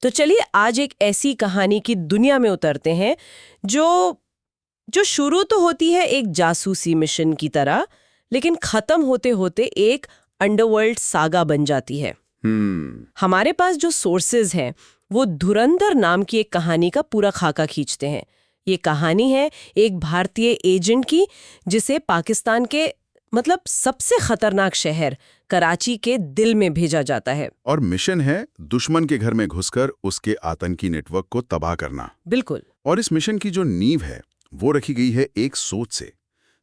तो चलिए आज एक ऐसी कहानी की दुनिया में उतरते हैं जो जो शुरू तो होती है एक जासूसी मिशन की तरह, लेकिन खत्म होते होते एक अंडरवर्ल्ड सागा बन जाती है। हमारे पास जो सोर्सेज हैं वो धुरंधर नाम की एक कहानी का पूरा खाका खींचते हैं। ये कहानी है एक भारतीय एजेंट की जिसे पाकिस्तान के सबसे खतरनाक शहर कराची के दिल में भेजा जाता है। और मिशन है दुश्मन के घर में घुसकर उसके आतंकी नेटवर्क को तबाह करना। बिल्कुल। और इस मिशन की जो नींव है वो रखी गई है एक सोच से।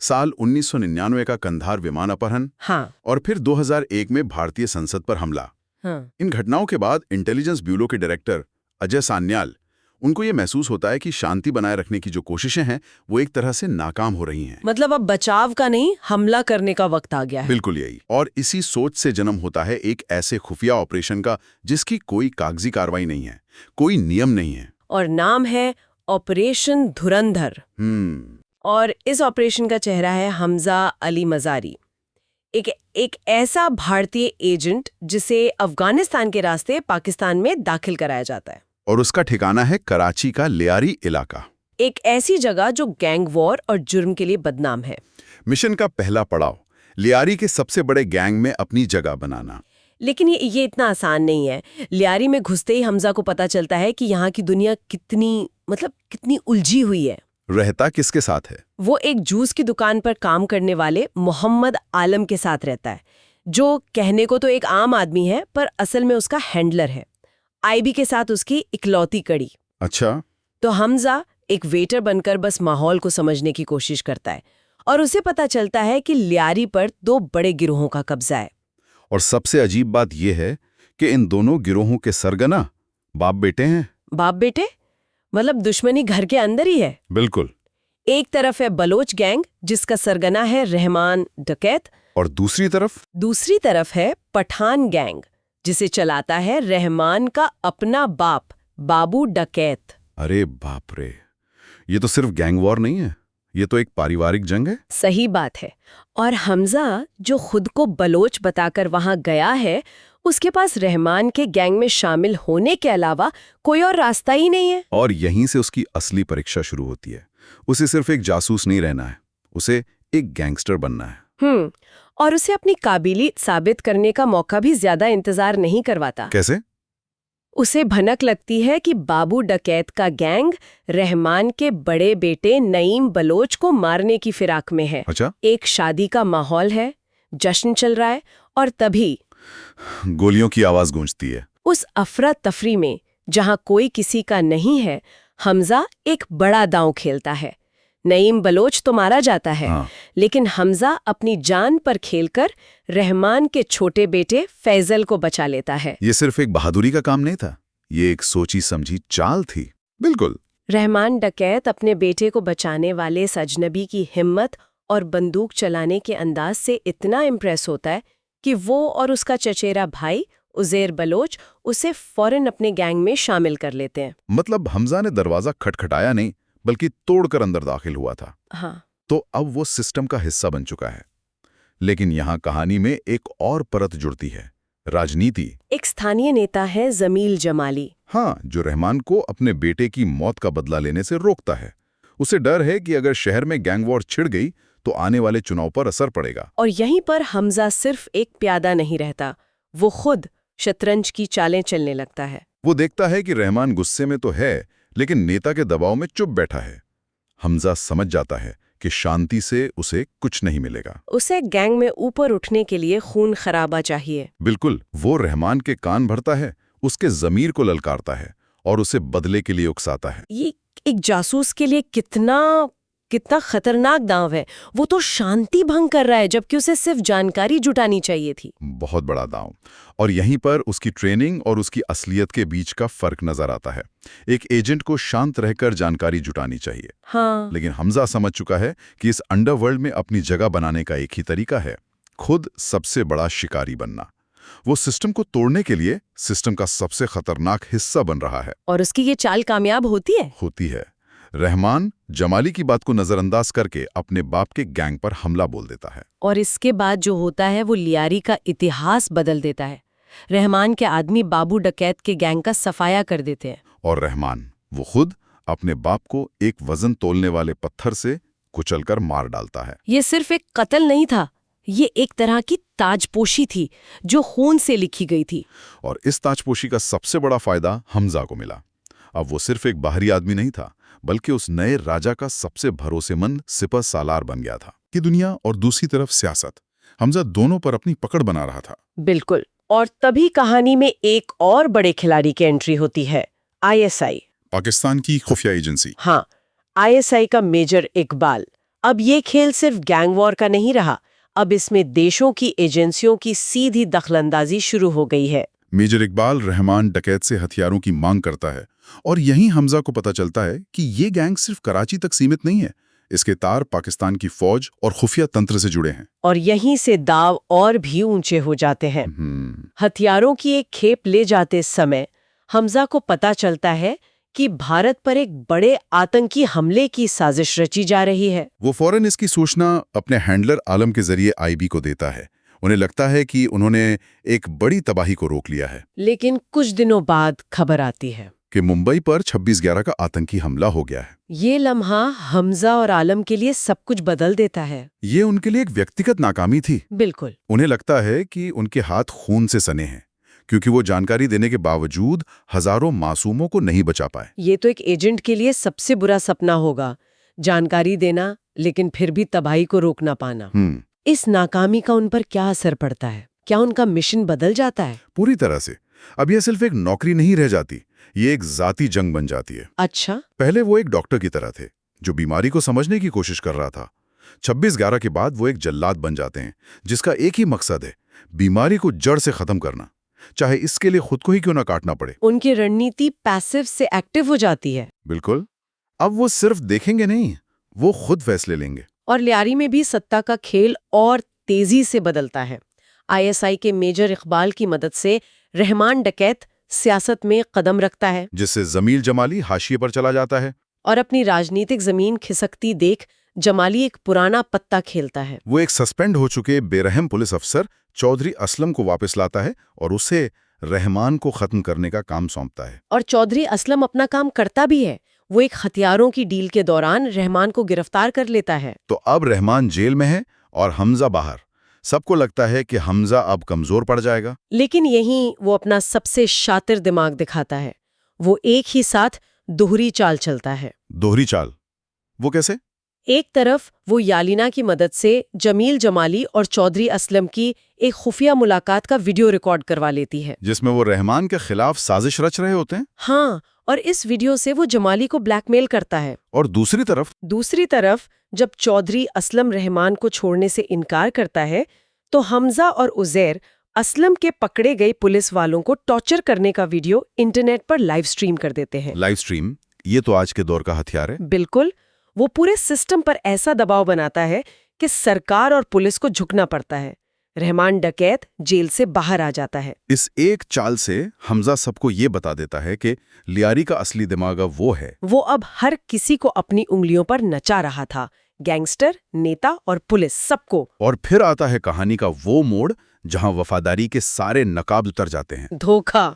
साल 1999 का कंधार विमान अपहरण, हाँ। और फिर 2001 में भारतीय संसद पर हमला। हाँ। इन घटनाओं के बाद इंटेलिजेंस ब्यूरो के डायरेक्टर अजय सान्याल, उनको ये महसूस होता है कि शांति बनाए रखने की जो कोशिशें हैं वो एक तरह से नाकाम हो रही हैं। मतलब अब बचाव का नहीं, हमला करने का वक्त आ गया है। बिल्कुल यही। और इसी सोच से जन्म होता है एक ऐसे खुफिया ऑपरेशन का जिसकी कोई कागजी कार्रवाई नहीं है, कोई नियम नहीं है, और नाम है ऑपरेशन धुरंधर। और इस ऑपरेशन का चेहरा है हमजा अली मजारी, एक ऐसा भारतीय एजेंट जिसे अफगानिस्तान के रास्ते पाकिस्तान में दाखिल कराया जाता है। और उसका ठिकाना है कराची का लियारी इलाका, एक ऐसी जगह जो गैंग वॉर और जुर्म के लिए बदनाम है। मिशन का पहला पड़ाव लियारी के सबसे बड़े गैंग में अपनी जगह बनाना। लेकिन ये इतना आसान नहीं है। लियारी में घुसते ही हमजा को पता चलता है कि यहाँ की दुनिया कितनी उलझी हुई है। रहता किसके साथ है? वो एक जूस की दुकान पर काम करने वाले मोहम्मद आलम के साथ रहता है, जो कहने को तो एक आम आदमी है पर असल में उसका हैंडलर है। आईबी के साथ उसकी इकलौती कड़ी। अच्छा। तो हमजा एक वेटर बनकर बस माहौल को समझने की कोशिश करता है और उसे पता चलता है कि लियारी पर 2 बड़े गिरोहों का कब्जा है। और सबसे अजीब बात यह है कि इन दोनों गिरोहों के सरगना बाप बेटे हैं। बाप बेटे? मतलब दुश्मनी घर के अंदर ही है। बिल्कुल। एक तरफ है बलोच गैंग जिसका सरगना है रहमान डकैत, और दूसरी तरफ है पठान गैंग जिसे चलाता है रहमान का अपना बाप बाबू डकैत। अरे बाप रे, ये तो सिर्फ गैंग वॉर नहीं है, ये तो एक पारिवारिक जंग है। सही बात है। और हमजा जो खुद को बलोच बताकर वहां गया है, उसके पास रहमान के गैंग में शामिल होने के अलावा कोई और रास्ता ही नहीं है। और यहीं से उसकी असली परीक्षा शुरू होती है। उसे सिर्फ एक जासूस नहीं रहना है, उसे एक गैंगस्टर बनना है। और उसे अपनी काबिलियत साबित करने का मौका भी ज्यादा इंतजार नहीं करवाता। कैसे? उसे भनक लगती है कि बाबू डकैत का गैंग रहमान के बड़े बेटे नईम बलोच को मारने की फिराक में है। अच्छा? एक शादी का माहौल है, जश्न चल रहा है, और तभी गोलियों की आवाज गूंजती है। उस अफरा तफरी में जहां कोई किसी का नहीं है, हमजा एक बड़ा दांव खेलता है। नईम बलोच तो मारा जाता है, लेकिन हमजा अपनी जान पर खेलकर रहमान के छोटे बेटे फैजल को बचा लेता है। ये सिर्फ एक बहादुरी का काम नहीं था, ये एक सोची समझी चाल थी। बिल्कुल। रहमान डकैत अपने बेटे को बचाने वाले इस अजनबी की हिम्मत और बंदूक चलाने के अंदाज से इतना इम्प्रेस होता है कि वो और उसका चचेरा भाई उज़ैर बलोच उसे फौरन अपने गैंग में शामिल कर लेते हैं। मतलब हमजा ने दरवाजा खटखटाया नहीं, बल्कि तोड़कर अंदर दाखिल हुआ था। हाँ। तो अब वो सिस्टम का हिस्सा बन चुका है। लेकिन यहाँ कहानी में एक और परत जुड़ती है, राजनीति। एक स्थानीय नेता है जमील जमाली। हाँ, जो रहमान को अपने बेटे की मौत का बदला लेने से रोकता है। उसे डर है कि अगर शहर में गैंग वॉर छिड़ गई तो आने वाले चुनाव पर असर पड़ेगा। और यहीं पर हमजा सिर्फ एक प्यादा नहीं रहता, वो खुद शतरंज की चालें चलने लगता है। वो देखता है कि रहमान गुस्से में तो है, लेकिन नेता के दबाव में चुप बैठा है। हमजा समझ जाता है कि शांति से उसे कुछ नहीं मिलेगा। उसे गैंग में ऊपर उठने के लिए खून खराबा चाहिए। बिल्कुल। वो रहमान के कान भरता है, उसके ज़मीर को ललकारता है और उसे बदले के लिए उकसाता है। ये एक जासूस के लिए कितना खतरनाक दांव है। वो तो शांति भंग कर रहा है, जबकि उसे सिर्फ जानकारी जुटानी चाहिए थी। बहुत बड़ा दांव। और यहीं पर उसकी ट्रेनिंग और उसकी असलियत के बीच का फर्क नजर आता है। एक एजेंट को शांत रहकर जानकारी जुटानी चाहिए। हाँ। लेकिन हमजा समझ चुका है कि इस अंडरवर्ल्ड में अपनी जगह बनाने का एक ही तरीका है, खुद सबसे बड़ा शिकारी बनना। वो सिस्टम को तोड़ने के लिए सिस्टम का सबसे खतरनाक हिस्सा बन रहा है। और उसकी ये चाल कामयाब होती है? होती है। रहमान जमाली की बात को नजरअंदाज करके अपने बाप के गैंग पर हमला बोल देता है। और इसके बाद जो होता है वो लियारी का इतिहास बदल देता है। रहमान के आदमी बाबू डकैत के गैंग का सफाया कर देते हैं। और रहमान वो खुद अपने बाप को एक वजन तोलने वाले पत्थर से कुचलकर मार डालता है। ये सिर्फ एक कत्ल नहीं था, ये एक तरह की ताजपोशी थी जो खून से लिखी गई थी। और इस ताजपोशी का सबसे बड़ा फायदा हमजा को मिला। अब वो सिर्फ एक बाहरी आदमी नहीं था, बल्कि उस नए राजा का सबसे भरोसेमंद सिपह सालार बन गया था। कि दुनिया और दूसरी तरफ सियासत, हमजा दोनों पर अपनी पकड़ बना रहा था। बिल्कुल। और तभी कहानी में एक और बड़े खिलाड़ी की एंट्री होती है, आईएसआई, पाकिस्तान की खुफिया एजेंसी। हाँ, आईएसआई का मेजर इकबाल। अब ये खेल सिर्फ गैंग वॉर का नहीं रहा, अब इसमें देशों की एजेंसियों की सीधी दखलंदाजी शुरू हो गई है। मेजर इकबाल रहमान डकैत से हथियारों की मांग करता है और यहीं हमजा को पता चलता है कि ये गैंग सिर्फ कराची तक सीमित नहीं है, इसके तार पाकिस्तान की फौज और खुफिया तंत्र से जुड़े हैं। और यहीं से दाव और भी ऊंचे हो जाते हैं। हथियारों की एक खेप ले जाते समय हमजा को पता चलता है कि भारत पर एक बड़े आतंकी हमले की साजिश रची जा रही है। वो फौरन इसकी सूचना अपने हैंडलर आलम के जरिए आईबी को देता है। उन्हें लगता है कि उन्होंने एक बड़ी तबाही को रोक लिया है। लेकिन कुछ दिनों बाद खबर आती है कि मुंबई पर 26/11 का आतंकी हमला हो गया है। ये लम्हा हमजा और आलम के लिए सब कुछ बदल देता है। ये उनके लिए एक व्यक्तिगत नाकामी थी। बिल्कुल। उन्हें लगता है कि उनके हाथ खून से सने हैं, क्योंकि वो जानकारी देने के बावजूद हजारों मासूमों को नहीं बचा पाए। ये तो एक एजेंट के लिए सबसे बुरा सपना होगा, जानकारी देना लेकिन फिर भी तबाही को रोक ना पाना। इस नाकामी का उन पर क्या असर पड़ता है? क्या उनका मिशन बदल जाता है? पूरी तरह से। अब यह सिर्फ एक नौकरी नहीं रह जाती, ये एक जाती जंग बन जाती है। अच्छा। पहले वो एक डॉक्टर की तरह थे जो बीमारी को समझने की कोशिश कर रहा था। 26/11 के बाद वो एक जल्लाद बन जाते हैं जिसका एक ही मकसद है, बीमारी को जड़ से खत्म करना, चाहे इसके लिए खुद को ही क्यों ना काटना पड़े। उनकी रणनीति पैसिव से एक्टिव हो जाती है। बिल्कुल। अब वो सिर्फ देखेंगे नहीं, वो खुद फैसले लेंगे। और लियारी में भी सत्ता का खेल और तेजी से बदलता है। आईएसआई के मेजर इकबाल की मदद से रहमान डकैत सियासत में कदम रखता है, जिससे जमील जमाली हाशिए पर चला जाता है। और अपनी राजनीतिक जमीन खिसकती देख जमाली एक पुराना पत्ता खेलता है। वो एक सस्पेंड हो चुके बेरहम पुलिस अफसर चौधरी असलम को वापस लाता है और उसे रहमान को खत्म करने का काम सौंपता है। और चौधरी असलम अपना काम करता भी है। वो एक हथियारों की डील के दौरान रहमान को गिरफ्तार कर लेता है। तो अब रहमान जेल में है और हमजा बाहर। सबको लगता है कि हमजा अब कमजोर पड़ जाएगा। लेकिन यहीं वो अपना सबसे शातिर दिमाग दिखाता है। वो एक ही साथ दोहरी चाल चलता है। दोहरी चाल? वो कैसे? एक तरफ वो यालिना की मदद से जमील जमाली और चौधरी असलम की एक खुफिया मुलाकात का वीडियो रिकॉर्ड करवा लेती है, जिसमें वो रहमान के खिलाफ साजिश रच रहे होते हैं। हाँ, और इस वीडियो से वो जमाली को ब्लैकमेल करता है। और दूसरी तरफ जब चौधरी असलम रहमान को छोड़ने से इनकार करता है, तो हमजा और उजैर असलम के पकड़े गए पुलिस वालों को टॉर्चर करने का वीडियो इंटरनेट पर लाइव स्ट्रीम कर देते हैं। लाइव स्ट्रीम, ये तो आज के दौर का हथियार है। बिल्कुल। वो पूरे सिस्टम पर ऐसा दबाव बनाता है कि सरकार और पुलिस को झुकना पड़ता है। रहमान डकैत जेल से बाहर आ जाता है। इस एक चाल से हमजा सबको ये बता देता है कि लियारी का असली दिमाग अब वो है। वो अब हर किसी को अपनी उंगलियों पर नचा रहा था, गैंगस्टर, नेता और पुलिस, सबको। और फिर आता है कहानी का वो मोड़ जहां वफादारी के सारे नकाब उतर जाते हैं। धोखा।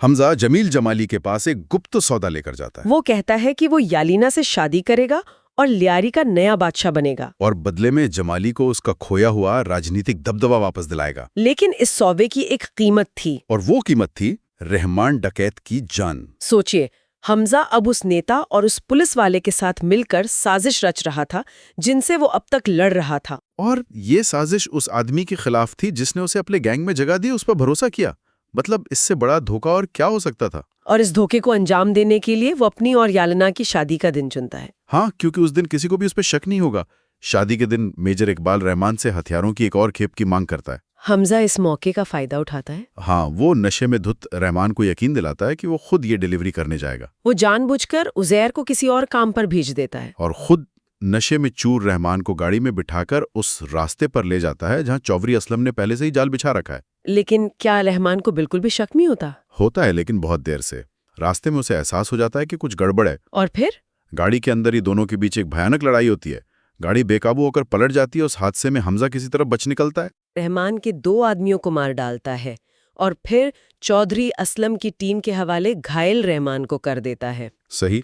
हमजा जमील जमाली के पास एक गुप्त सौदा लेकर जाता है। वो कहता है कि वो यालिना से शादी करेगा और लियारी का नया बादशाह बनेगा, और बदले में जमाली को उसका खोया हुआ राजनीतिक दबदबा वापस दिलाएगा। लेकिन इस सौदे की एक कीमत थी, और वो कीमत थी रहमान डकैत की जान। सोचिए, हमजा अब उस नेता और उस पुलिस वाले के साथ मिलकर साजिश रच रहा था जिनसे वो अब तक लड़ रहा था। और ये साजिश उस आदमी के खिलाफ थी जिसने उसे अपने गैंग में जगह दी, उस पर भरोसा किया। मतलब इससे बड़ा धोखा और क्या हो सकता था। और इस धोखे को अंजाम देने के लिए वो अपनी और यालिना की शादी का दिन चुनता है। हाँ, क्योंकि उस दिन किसी को भी उस पर शक नहीं होगा। शादी के दिन मेजर इकबाल रहमान से हथियारों की एक और खेप की मांग करता है। हमजा इस मौके का फायदा उठाता है। हाँ, वो नशे में धुत रहमान को यकीन दिलाता है कि वो खुद ये डिलीवरी करने जाएगा। वो जानबूझकर उजैर को किसी और काम पर भेज देता है और खुद नशे में चूर रहमान को गाड़ी में बिठाकर उस रास्ते पर ले जाता है जहां चौधरी असलम ने पहले से ही जाल बिछा रखा है। लेकिन क्या रहमान को बिल्कुल भी शक नहीं होता? होता है, लेकिन बहुत देर से। रास्ते में उसे एहसास हो जाता है कि कुछ गड़बड़ है। और फिर गाड़ी के अंदर ही दोनों के बीच एक भयानक लड़ाई होती है। गाड़ी बेकाबू होकर पलट जाती है। उस हादसे में हमजा किसी तरह बच निकलता है। रहमान के 2 आदमियों को मार डालता है और फिर चौधरी असलम की टीम के हवाले घायल रहमान को कर देता है। सही।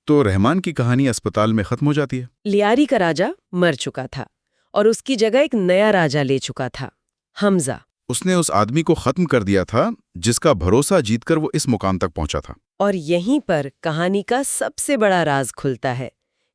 तो रहमान की कहानी अस्पताल में खत्म हो जाती है। लियारी का राजा मर चुका था और उसकी जगह एक नया राजा ले चुका था, हमजा। उसने उस आदमी को खत्म कर दिया था जिसका भरोसा जीतकर वो इस मुकाम तक पहुंचा था। और यहीं पर कहानी का सबसे बड़ा राज खुलता है,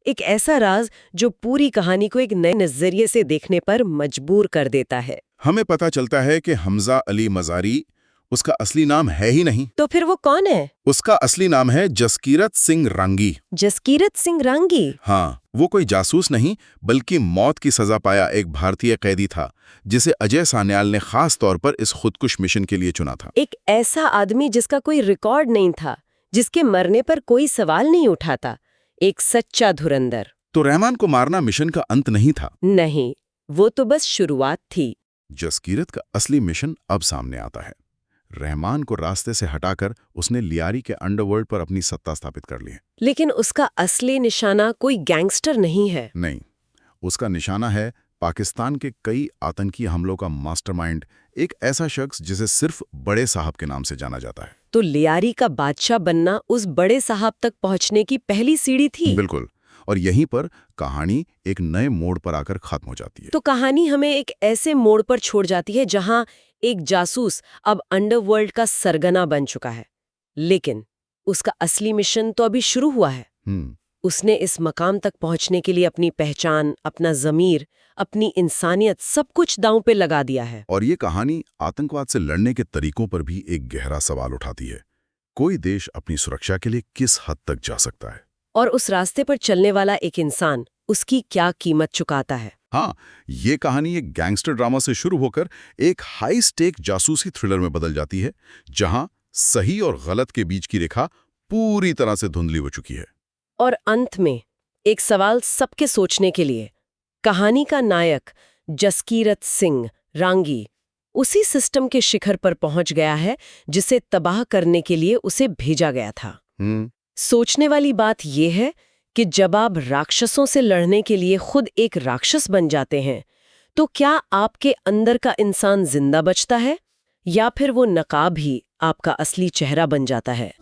एक ऐसा राज जो पूरी कहानी को एक नए नजरिए से देखने पर मजबूर कर देता है। हमें पता चलता है कि हमजा अली मज़ारी उसका असली नाम है ही नहीं। तो फिर वो कौन है? उसका असली नाम है जसकीरत सिंह रांगी। जसकीरत सिंह रांगी? हाँ, वो कोई जासूस नहीं बल्कि मौत की सजा पाया एक भारतीय कैदी था जिसे अजय सान्याल ने खास तौर पर इस खुदकुश मिशन के लिए चुना था। एक ऐसा आदमी जिसका कोई रिकॉर्ड नहीं था, जिसके मरने पर कोई सवाल नहीं उठाता, एक सच्चा धुरंधर। तो रहमान को मारना मिशन का अंत नहीं था। नहीं, वो तो बस शुरुआत थी। जसकीरत का असली मिशन अब सामने आता है। रहमान को रास्ते से हटाकर उसने लियारी के अंडरवर्ल्ड पर अपनी सत्ता स्थापित कर ली है। लेकिन उसका असली निशाना कोई गैंगस्टर नहीं है। नहीं, उसका निशाना है पाकिस्तान के कई आतंकी हमलों का मास्टरमाइंड, एक ऐसा शख्स जिसे सिर्फ बड़े साहब के नाम से जाना जाता है। तो लियारी का बादशाह बनना उस बड़े साहब तक पहुंचने की पहली सीढ़ी थी। बिल्कुल। और यहीं पर कहानी एक नए मोड़ पर आकर खत्म हो जाती है। तो कहानी हमें एक ऐसे मोड़ पर छोड़ जाती है जहां एक जासूस अब अंडरवर्ल्ड का सरगना बन चुका है, लेकिन उसका असली मिशन तो अभी शुरू हुआ है। उसने इस मकाम तक पहुंचने के लिए अपनी पहचान, अपना ज़मीर, अपनी इंसानियत सब कुछ दांव पे लगा दिया है। और ये कहानी आतंकवाद से लड़ने के तरीकों पर भी एक गहरा सवाल उठाती है। कोई देश अपनी सुरक्षा के लिए किस हद तक जा सकता है, और उस रास्ते पर चलने वाला एक इंसान उसकी क्या कीमत चुकाता है। हाँ, ये कहानी एक गैंगस्टर ड्रामा से शुरू होकर एक हाई स्टेक जासूसी थ्रिलर में बदल जाती है, जहां सही और गलत के बीच की रेखा पूरी तरह से धुंधली हो चुकी है। और अंत में एक सवाल सबके सोचने के लिए, कहानी का नायक जसकीरत सिंह रांगी उसी सिस्टम के शिखर पर पहुंच गया है जिसे तबाह करने के लिए उसे भेजा गया था। सोचने वाली बात यह है कि जब आप राक्षसों से लड़ने के लिए खुद एक राक्षस बन जाते हैं, तो क्या आपके अंदर का इंसान जिंदा बचता है या फिर वो नकाब ही आपका असली चेहरा बन जाता है?